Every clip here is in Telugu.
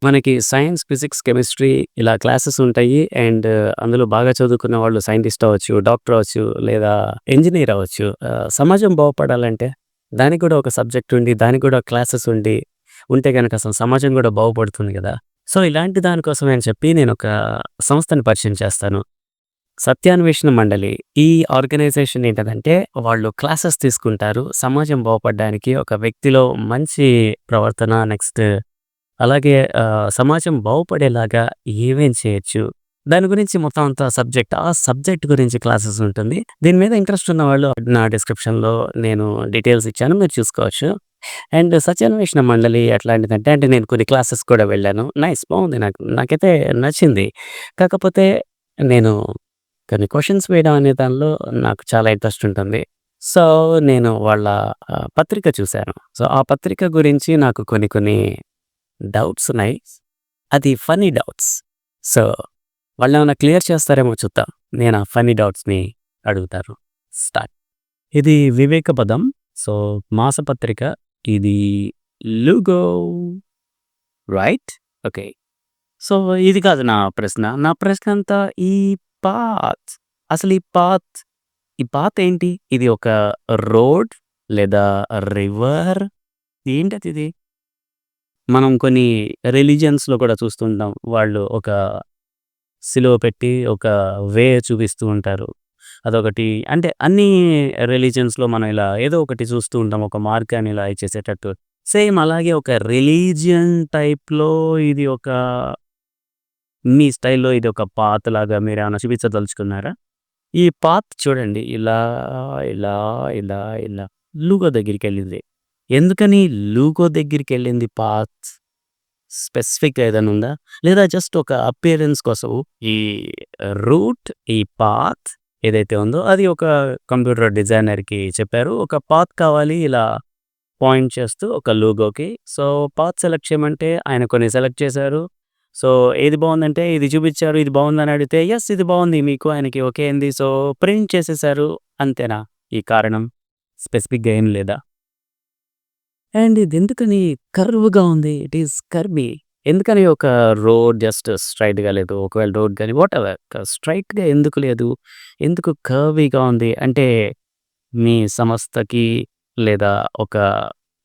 మనకి సైన్స్, ఫిజిక్స్, కెమిస్ట్రీ ఇలా క్లాసెస్ ఉంటాయి. అండ్ అందులో బాగా చదువుకున్న వాళ్ళు సైంటిస్ట్ అవ్వచ్చు, డాక్టర్ అవ్వచ్చు, లేదా ఇంజినీర్ అవ్వచ్చు. సమాజం బాగుపడాలంటే దానికి కూడా ఒక సబ్జెక్ట్ ఉండి, దానికి కూడా క్లాసెస్ ఉండి ఉంటే గనక అసలు సమాజం కూడా బాగుపడుతుంది గదా! సో, ఇలాంటి దానికోసమే అని చెప్పి నేనొక సంస్థని పరిచయం చేస్తాను. సత్యాన్వేషణ మండలి. ఈ ఆర్గనైజేషన్ ఏంటంటే వాళ్ళు క్లాసెస్ తీసుకుంటారు. సమాజం బాగుపడడానికి ఒక వ్యక్తిలో మంచి ప్రవర్తన నెక్స్ట్ అలాగే సమాజం బాగుపడేలాగా ఏమేం చేయొచ్చు? దాని గురించి మొత్తం అంతా ఆ సబ్జెక్ట్ గురించి క్లాసెస్ ఉంటుంది. దీని మీద ఇంట్రెస్ట్ ఉన్నవాళ్ళు నా డిస్క్రిప్షన్‌లో నేను డీటెయిల్స్ ఇచ్చాను. మీరు చూసుకోవచ్చు. అండ్ సత్యాన్వేషణ మండలి ఎట్లాంటిదంటే అంటే నేను కొన్ని క్లాసెస్ కూడా వెళ్ళాను. నైస్ బావుంది నాకైతే నచ్చింది. కాకపోతే నేను కొన్ని క్వెషన్స్ వేయడం అనే దానిలో నాకు చాలా ఇంట్రెస్ట్ ఉంటుంది. సో, నేను వాళ్ళ పత్రిక చూసాను. సో, ఆ పత్రిక గురించి నాకు కొన్ని కొన్ని డౌట్స్ ఉన్నాయి. అది ఫన్నీ డౌట్స్. సో, వాళ్ళేమన్నా క్లియర్ చేస్తారేమో చూద్దాం. నేను ఆ ఫన్నీ డౌట్స్‌ని అడుగుతాను. స్టార్ట్. ఇది వివేకపదం. సో, మాసపత్రిక. ఇది లుగో రైట్? ఓకే. సో, ఇది కాదు నా ప్రశ్న. నా ప్రశ్న అంతా ఈ పాత్ అసలు ఈ పాత్ ఏంటి? ఇది ఒక రోడ్ లేదా రివర్ ఏంటదిది? మనం కొన్ని రిలిజియన్స్‌లో కూడా చూస్తుంటాం. వాళ్ళు ఒక సిలువ పెట్టి ఒక వే చూపిస్తూ ఉంటారు. అదొకటి అంటే అన్ని రిలిజియన్స్‌లో మనం ఇలా ఏదో ఒకటి చూస్తూ ఉంటాం. ఒక మార్గాన్ని ఇలా ఇచ్చేసేటట్టు. సేమ్ అలాగే ఒక రిలీజియన్ టైప్‌లో ఇది ఒక మీ స్టైల్‌లో ఇది ఒక పాత్ లాగా మీరేమన్నా చూపించదలుచుకున్నారా? ఈ పాత్ చూడండి ఇలా, ఇలా, ఇలా, ఇలా లూగో దగ్గరికెళ్ళింది. ఎందుకని లూగో దగ్గరికెళ్ళింది పాత్? స్పెసిఫిక్‌గా ఏదైనా ఉందా? లేదా జస్ట్ ఒక అపియరెన్స్ కోసం ఈ ఈ పాత్ ఏదైతే ఉందో అది ఒక కంప్యూటర్ డిజైనర్‌కి చెప్పారు. ఒక పాత్ కావాలి ఇలా పాయింట్ చేస్తూ ఒక లోగోకి. సో, పాత్ సెలెక్ట్ చేయమంటే ఆయన కొన్ని సెలెక్ట్ చేశారు. సో, ఏది బావుందంటే ఇది చూపిచ్చారు. ఇది బావుందని అడిగితే యెస్ ఇది బావుంది మీకు ఆయనకి ఓకే అయింది. సో, ప్రింట్ చేసేశారు. అంతేనా ఈ కారణం? స్పెసిఫిక్‌గా ఏం లేదా? అండ్ ఇదెందుకని కర్వ్‌గా ఉంది. It is curvy. ఎందుకని ఒక రోడ్ జస్ట్ స్ట్రెయిట్‌గా లేదు. ఒకవేళ రోడ్ గాని వాటెవర్ స్ట్రెయిట్‌గా ఎందుకు లేదు? ఎందుకు కర్వీగా ఉంది? అంటే మీ సంస్థకి లేదా ఒక,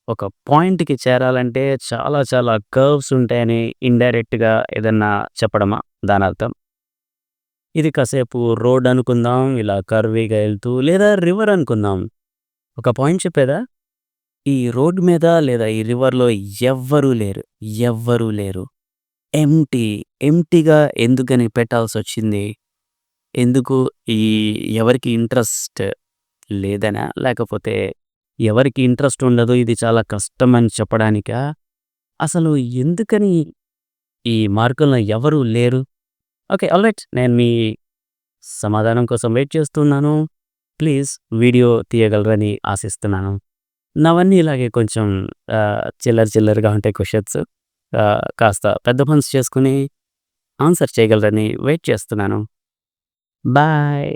ఒక పాయింట్‌కి చేరాలంటే చాలా చాలా కర్వ్స్ ఉంటాయని ఇండైరెక్ట్‌గా ఏదన్నా చెప్పడమా దానర్థం? ఇది కాసేపు రోడ్ అనుకుందాం. ఇలా కర్వీగా ఎళ్తూ లేదా రివర్ అనుకుందాం. ఒక పాయింట్ చెప్పేదా? ఈ రోడ్ మీద లేదా ఈ రివర్‌లో ఎవ్వరూ లేరు. ఎవ్వరూ లేరు. ఎంప్టీ. ఎంప్టీగా ఎందుకని పెట్టాల్సొచ్చింది? ఎందుకు ఈ ఎవరికీ ఇంట్రెస్ట్ లేదనా? లేకపోతే ఎవరికీ ఇంట్రెస్ట్ ఉండదు. ఇది చాలా కష్టమని చెప్పడానికా? అసలు ఎందుకని ఈ మార్గంలో ఎవరు లేరు? ఓకే. ఆల్రైట్. నేను మీ సమాధానం కోసం వెయిట్ చేస్తున్నాను. ప్లీజ్ వీడియో తీయగలరని ఆశిస్తున్నాను. నావన్నీ ఇలాగే కొంచెం చిల్లర చిల్లరగా ఉంటాయి క్వెషన్స్. కాస్త పెద్ద మనసు చేసుకొని ఆన్సర్ చేయగలరని వెయిట్ చేస్తున్నాను. బాయ్.